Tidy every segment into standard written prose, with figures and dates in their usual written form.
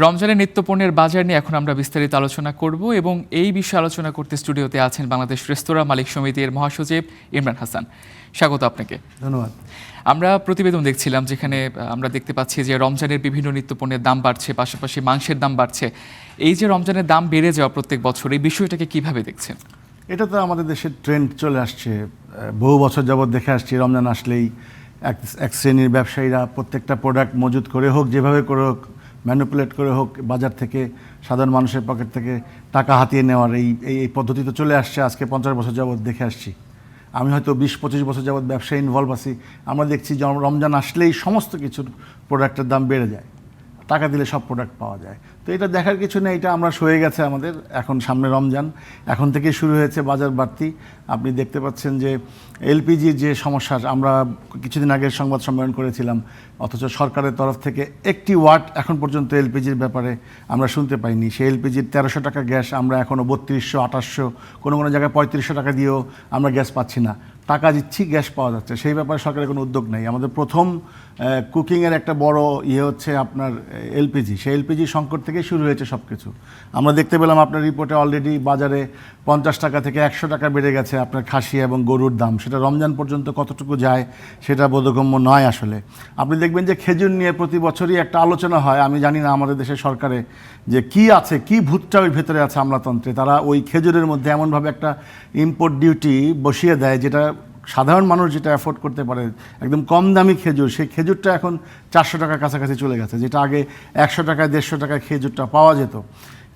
রমজানের নিত্যপণ্যের বাজার নিয়ে এখন আমরা বিস্তারিত আলোচনা করব এবং এই বিষয়ে আলোচনা করতে স্টুডিওতে আছেন বাংলাদেশ রেস্তোরাঁ মালিক সমিতির মহাসচিব ইমরান হাসান। স্বাগত আপনাকে। ধন্যবাদ। আমরা প্রতিবেদন দেখছিলাম যেখানে আমরা দেখতে পাচ্ছি যে রমজানের বিভিন্ন নিত্যপণ্যের দাম বাড়ছে, পাশাপাশি মাংসের দাম বাড়ছে। এই যে রমজানের দাম বেড়ে যাওয়া প্রত্যেক বছর, এই বিষয়টাকে কিভাবে দেখছেন? এটা তো আমাদের দেশের ট্রেন্ড চলে আসছে, বহু বছর যাবৎ দেখে আসছি। রমজান আসলেই এক শ্রেণীর ব্যবসায়ীরা প্রত্যেকটা প্রোডাক্ট মজুত করে হোক, যেভাবে করে হোক, ম্যানিপুলেট করে হোক, বাজার থেকে সাধারণ মানুষের পকেট থেকে টাকা হাতিয়ে নেওয়ার এই পদ্ধতি তো চলে আসছে আজকে 50 বছর যাবৎ দেখে আসছি। আমি হয়তো 20-25 বছর যাবৎ ব্যবসায় ইনভলভ আছি। আমরা দেখছি যে রমজান আসলেই সমস্ত কিছুর প্রোডাক্টের দাম বেড়ে যায়, টাকা দিলে সব প্রোডাক্ট পাওয়া যায়। তো এটা দেখার কিছু নেই, এটা আমরা সয়ে গেছে আমাদের। এখন সামনে রমজান, এখন থেকে শুরু হয়েছে বাজার বাড়তি। আপনি দেখতে পাচ্ছেন যে এলপিজির যে সমস্যা, আমরা কিছুদিন আগে সংবাদ সম্মেলন করেছিলাম, অথচ সরকারের তরফ থেকে একটি ওয়াট এখন পর্যন্ত এলপিজির ব্যাপারে আমরা শুনতে পাইনি। সেই এলপিজির 1300 টাকা গ্যাস আমরা এখনও 3200, 2800, কোনো কোনো জায়গায় 3500 টাকা দিয়েও আমরা গ্যাস পাচ্ছি না। টাকা দিচ্ছি, গ্যাস পাওয়া যাচ্ছে, সেই ব্যাপারে সরকারের কোনো উদ্যোগ নেই। আমাদের প্রথম কুকিংয়ের একটা বড় হচ্ছে আপনার এলপিজি। সেই এলপিজি সংকট থেকেই শুরু হয়েছে সব কিছু। আমরা দেখতে পেলাম আপনার রিপোর্টে অলরেডি বাজারে 50 টাকা থেকে 100 টাকা বেড়ে গেছে আপনার খাসি এবং গরুর দাম। সেটা রমজান পর্যন্ত কতটুকু যায় সেটা বোধগম্য নয় আসলে। আপনি দেখবেন যে খেজুর নিয়ে প্রতি বছরই একটা আলোচনা হয়। আমি জানি না আমাদের দেশের সরকারে যে কি আছে, কি ভূতটা ওই ভেতরে আছে আমলাতন্ত্রে। তারা ওই খেজুরের মধ্যে এমনভাবে একটা ইম্পোর্ট ডিউটি বসিয়ে দেয় যেটা সাধারণ মানুষ যেটা অ্যাফোর্ড করতে পারে, একদম কম দামি খেজুর, সেই খেজুরটা এখন 400 টাকার কাছাকাছি চলে গেছে, যেটা আগে 100 টাকায় 150 টাকায় খেজুরটা পাওয়া যেত।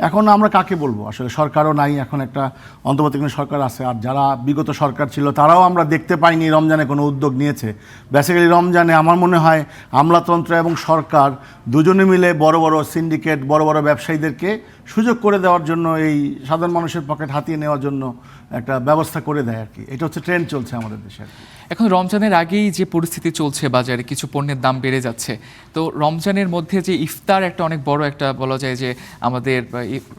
এখন আমরা কাকে বলবো? আসলে সরকারও নাই, এখন একটা অন্তর্বর্তীকালীন সরকার আছে। আর যারা বিগত সরকার ছিল তারাও আমরা দেখতে পাইনি রমজানে কোনো উদ্যোগ নিয়েছে। বেসিক্যালি রমজানে আমার মনে হয় আমলাতন্ত্র এবং সরকার দুজনে মিলে বড় বড় সিন্ডিকেট, বড় বড় ব্যবসায়ীদেরকে সুযোগ করে দেওয়ার জন্য, এই সাধারণ মানুষের পকেট হাতিয়ে নেওয়ার জন্য একটা ব্যবস্থা করে দেয় আর কি। এটা হচ্ছে ট্রেন্ড চলছে আমাদের দেশে আর কি। এখন রমজানের আগেই যে পরিস্থিতি চলছে বাজারে, কিছু পণ্যের দাম বেড়ে যাচ্ছে। তো রমজানের মধ্যে যে ইফতার একটা অনেক বড় একটা বলা যায় যে আমাদের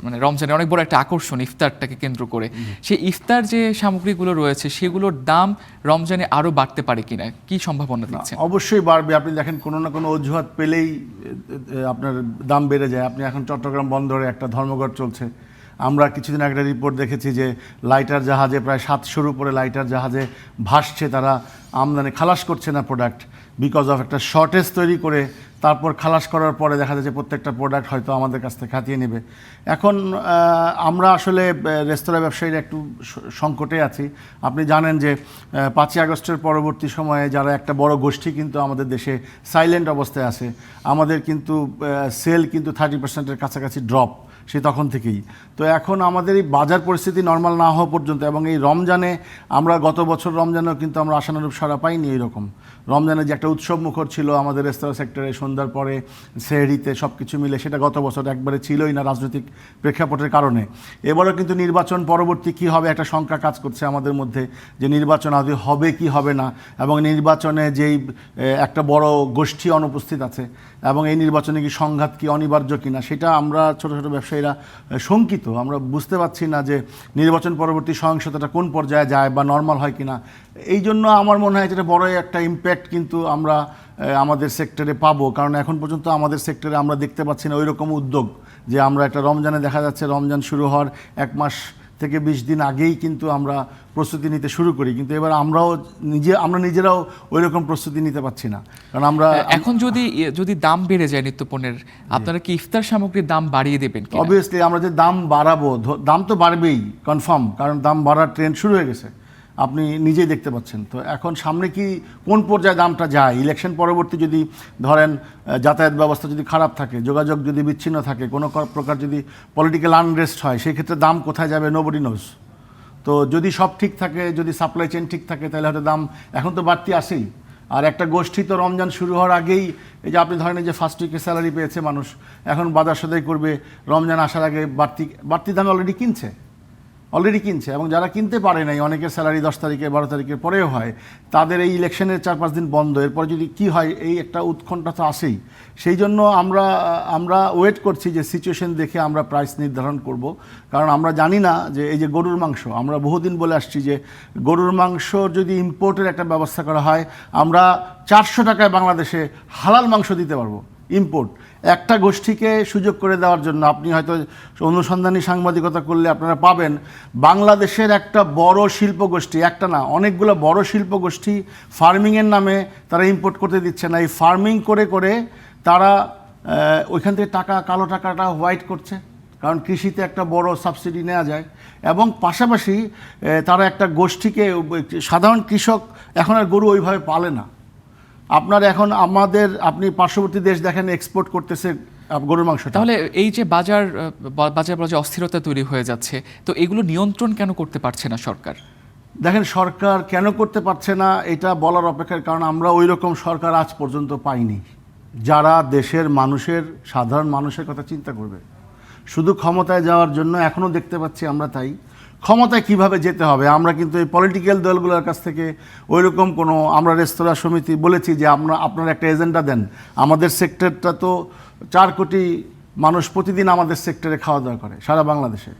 মানে রমজানের অনেক বড় একটা আকর্ষণ ইফতারটাকে কেন্দ্র করে, সেই ইফতার যে সামগ্রীগুলো রয়েছে সেগুলোর দাম রমজানে আরও বাড়তে পারে কিনা, কি সম্ভাবনা দিচ্ছে? অবশ্যই বাড়বে। আপনি দেখেন কোনো না কোনো অজুহাত পেলেই আপনার দাম বেড়ে যায়। আপনি এখন চট্টগ্রাম বন্দরে একটা ধর্মঘট চলছে। আমরা কিছুদিন আগে রিপোর্ট দেখেছি যে লাইটার জাহাজে প্রায় 700-র উপরে লাইটার জাহাজে ভাসছে, তারা আমদানি খালাস করছে না প্রোডাক্ট, বিকজ অফ একটা শর্টেজ তৈরি করে তারপর খালাস করার পরে দেখা যাচ্ছে প্রত্যেকটা প্রোডাক্ট হয়তো আমাদের কাছ থেকে হাতিয়ে নেবে। এখন আমরা আসলে রেস্তোরাঁ ব্যবসায়ীরা একটু সংকটে আছি। আপনি জানেন যে 5ই আগস্টের পরবর্তী সময়ে যারা একটা বড় গোষ্ঠী কিন্তু আমাদের দেশে সাইলেন্ট অবস্থায় আছে, আমাদের কিন্তু সেল কিন্তু 30%-এর কাছাকাছি ড্রপ সে তখন থেকেই। তো এখন আমাদের এই বাজার পরিস্থিতি নর্মাল না হওয়া পর্যন্ত, এবং এই রমজানে আমরা গত বছর রমজানেও কিন্তু আমরা আশানুরূপ সাড়া পাইনি। এইরকম রমজানে যে একটা উৎসব মুখর ছিল আমাদের রেস্তোরাঁ সেক্টরে, সন্ধ্যার পরে সেহরিতে সব কিছু মিলে, সেটা গত বছর একবারে ছিলই না রাজনৈতিক প্রেক্ষাপটের কারণে। এবারও কিন্তু নির্বাচন পরবর্তী কী হবে একটা শঙ্কা কাজ করছে আমাদের মধ্যে, যে নির্বাচন আদৌ হবে কি হবে না, এবং নির্বাচনে যেই একটা বড় গোষ্ঠী অনুপস্থিত আছে, এবং এই নির্বাচনে কি সংঘাত কি অনিবার্য কিনা, সেটা আমরা ছোট ছোট ব্যবসায়ীরা শঙ্কিত। আমরা বুঝতে পারছি না যে নির্বাচন পরবর্তী সহিংসতাটা কোন পর্যায়ে যায় বা নর্মাল হয় কিনা। এই জন্য আমার মনে হয় যেটা বড় একটা ইম্প্যাক্ট কিন্তু আমরা আমাদের সেক্টরে পাবো, কারণ এখন পর্যন্ত আমাদের সেক্টরে আমরা দেখতে পাচ্ছি না ওই রকম উদ্যোগ যে আমরা একটা রমজানে দেখা যাচ্ছে রমজান শুরু হওয়ার 1 মাস থেকে 20 দিন আগেই কিন্তু আমরা প্রস্তুতি নিতে শুরু করি, কিন্তু এবার আমরা নিজেরাও ওই রকম প্রস্তুতি নিতে পারছি না। কারণ আমরা এখন যদি দাম বেড়ে যায় নিত্যপণ্যের, আপনারা কি ইফতার সামগ্রীর দাম বাড়িয়ে দেবেন? অবভিয়াসলি আমরা যে দাম বাড়াবো, দাম তো বাড়বেই কনফার্ম, কারণ দাম বাড়ার ট্রেন্ড শুরু হয়ে গেছে, আপনি নিজেই দেখতে পাচ্ছেন। তো এখন সামনে কি কোন পর্যায়ে দামটা যায়, ইলেকশন পরবর্তী যদি ধরেন যাতায়াত ব্যবস্থা যদি খারাপ থাকে, যোগাযোগ যদি বিচ্ছিন্ন থাকে, কোনো প্রকার যদি পলিটিক্যাল আনরেস্ট হয়, সেই ক্ষেত্রে দাম কোথায় যাবে নোবডি নোজ। তো যদি সব ঠিক থাকে, যদি সাপ্লাই চেইন ঠিক থাকে, তাহলে হয়তো দাম এখন তো বাড়তি আসেই। আর একটা গোষ্ঠী তো রমজান শুরু হওয়ার আগেই, এই যে আপনি ধরেন যে ফার্স্ট উইকে স্যালারি পেয়েছে মানুষ, এখন বাজার সদাই করবে, রমজান আসার আগে বাড়তি দামে অলরেডি কিনছে, এবং যারা কিনতে পারে নাই, অনেকের স্যালারি 10 তারিখে 12 তারিখের পরেও হয়, তাদের এই ইলেকশনের 4-5 দিন বন্ধ, এরপরে যদি কি হয়, এই একটা উৎকণ্ঠা তো আসেই। সেই জন্য আমরা ওয়েট করছি যে সিচুয়েশন দেখে আমরা প্রাইস নির্ধারণ করব, কারণ আমরা জানি না যে এই যে গরুর মাংস, আমরা বহুদিন বলে আসছি যে গরুর মাংস যদি ইম্পোর্টের একটা ব্যবস্থা করা হয়, আমরা 400 টাকায় বাংলাদেশে হালাল মাংস দিতে পারবো ইম্পোর্ট। একটা গোষ্ঠীকে সুযোগ করে দেওয়ার জন্য আপনি হয়তো অনুসন্ধানী সাংবাদিকতা করলে আপনারা পাবেন বাংলাদেশের একটা বড় শিল্প গোষ্ঠী, একটা না অনেকগুলো বড় শিল্প গোষ্ঠী ফার্মিংয়ের নামে তারা ইম্পোর্ট করতে দিচ্ছে না। এই ফার্মিং করে করে তারা ওইখান থেকে টাকা, কালো টাকাটা হোয়াইট করছে, কারণ কৃষিতে একটা বড় সাবসিডি নেওয়া যায়। এবং পাশাপাশি তারা একটা গোষ্ঠীকে, সাধারণ কৃষক এখন আর গরু ওইভাবে পালে না। আপনার এখন আপনি পার্শ্ববর্তী দেশ দেখেন এক্সপোর্ট করতেছে গরুর মাংস। তাহলে এই যে বাজার যে অস্থিরতা তৈরি হয়ে যাচ্ছে, তো এগুলো নিয়ন্ত্রণ কেন করতে পারছে না সরকার? দেখেন, সরকার কেন করতে পারছে না এটা বলার অপেক্ষার কারণ আমরা ওই রকম সরকার আজ পর্যন্ত পাইনি যারা দেশের মানুষের, সাধারণ মানুষের কথা চিন্তা করবে। শুধু ক্ষমতায় যাওয়ার জন্য এখনও দেখতে পাচ্ছি আমরা তাই। ক্ষমতায় কিভাবে যেতে হবে আমরা কিন্তু এই পলিটিক্যাল দলগুলোর কাছ থেকে ওই রকম কোনো, আমরা রেস্তোরাঁ সমিতি বলেছি যে আপনারা একটা এজেন্ডা দেন। আমাদের সেক্টরটা তো 4 কোটি মানুষ প্রতিদিন আমাদের সেক্টরে খাওয়া দাওয়া করে সারা বাংলাদেশে।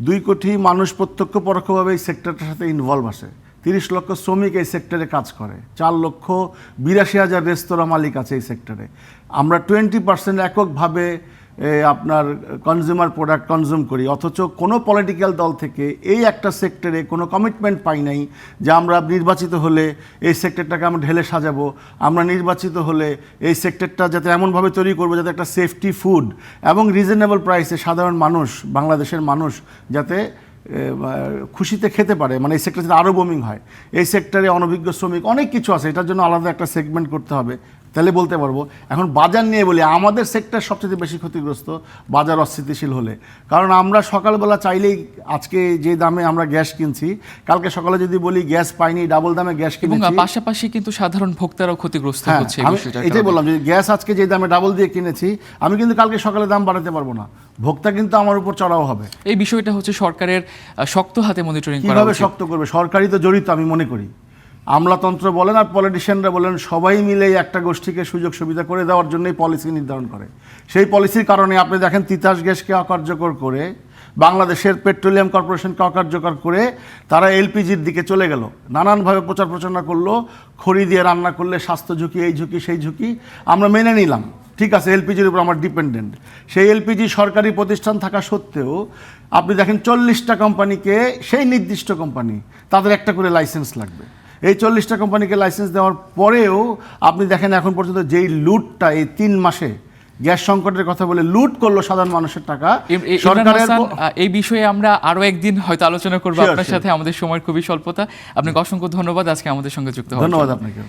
2 কোটি মানুষ প্রত্যক্ষ পরোক্ষভাবে এই সেক্টরটার সাথে ইনভলভ আছে। 30 লক্ষ শ্রমিক এই সেক্টরে কাজ করে। 4,82,000 রেস্তোরাঁ মালিক আছে এই সেক্টরে। আমরা 20% এককভাবে আপনার কনজিউমার প্রোডাক্ট কনজিউম করি, অথচ কোনো পলিটিক্যাল দল থেকে এই একটা সেক্টরে কোনো কমিটমেন্ট পাই নাই যে আমরা নির্বাচিত হলে এই সেক্টরটাকে আমরা ঢেলে সাজাবো, আমরা নির্বাচিত হলে এই সেক্টরটা যাতে এমনভাবে তৈরি করবো যাতে একটা সেফটি ফুড এবং রিজনেবল প্রাইসে সাধারণ মানুষ, বাংলাদেশের মানুষ যাতে খুশিতে খেতে পারে, মানে এই সেক্টরে যাতে আরও বুমিং হয়। এই সেক্টরে অনভিজ্ঞ শ্রমিক অনেক কিছু আছে, এটার জন্য আলাদা একটা সেগমেন্ট করতে হবে, তাহলে বলতে পারবো। এখন বাজার নিয়ে বলি, আমাদের সেক্টর সবচেয়ে বেশি ক্ষতিগ্রস্ত বাজার অস্থিতিশীল হলে। কারণ আমরা সকালবেলা চাইলেই, আজকে যে দামে আমরা গ্যাস কিনছি, কালকে সকালে যদি বলি গ্যাস পাইনি, ডাবল দামে গ্যাস কিনছি। এবং পাশাপাশি কিন্তু সাধারণ ভোক্তারাও ক্ষতিগ্রস্ত হচ্ছে এই বিষয়টা। এটাই বললাম, যদি গ্যাস আজকে যে দামে ডাবল দিয়ে কিনেছি, আমি কিন্তু কালকে সকালে দাম বাড়াতে পারবো না, ভোক্তা কিন্তু আমার উপর চড়াও হবে। এই বিষয়টা হচ্ছে সরকারের শক্ত হাতে মনিটরিং করা উচিত। কিভাবে শক্ত করবে? সরকারই তো জড়িত আমি মনে করি। আমলাতন্ত্র বলেন আর পলিটিশিয়ানরা বলেন, সবাই মিলে একটা গোষ্ঠীকে সুযোগ সুবিধা করে দেওয়ার জন্যই পলিসি নির্ধারণ করে। সেই পলিসির কারণে আপনি দেখেন তিতাস গ্যাসকে অকার্যকর করে, বাংলাদেশের পেট্রোলিয়াম কর্পোরেশনকে অকার্যকর করে তারা এলপিজির দিকে চলে গেল। নানানভাবে প্রচার প্রচারণা করলো, খড়ি দিয়ে রান্না করলে স্বাস্থ্য ঝুঁকি, এই ঝুঁকি, সেই ঝুঁকি। আমরা মেনে নিলাম, ঠিক আছে, এলপিজির উপর আমার ডিপেন্ডেন্ট। সেই এলপিজি সরকারি প্রতিষ্ঠান থাকা সত্ত্বেও আপনি দেখেন 40টা কোম্পানিকে, সেই নির্দিষ্ট কোম্পানি, তাদের একটা করে লাইসেন্স লাগবে। এই 40টা কোম্পানিকে লাইসেন্স দেওয়ার পরেও আপনি দেখেন এখন পর্যন্ত যেই লুটটা এই 3 মাসে গ্যাস সংকটের কথা বলে লুট করলো সাধারণ মানুষের টাকা সরকারের। এই বিষয়ে আমরা আরো একদিন হয়তো আলোচনা করবো আপনার সাথে, আমাদের সময়ের খুবই স্বল্পতা। আপনাকে অসংখ্য ধন্যবাদ আজকে আমাদের সঙ্গে যুক্ত হওয়ার জন্য। ধন্যবাদ আপনাকে।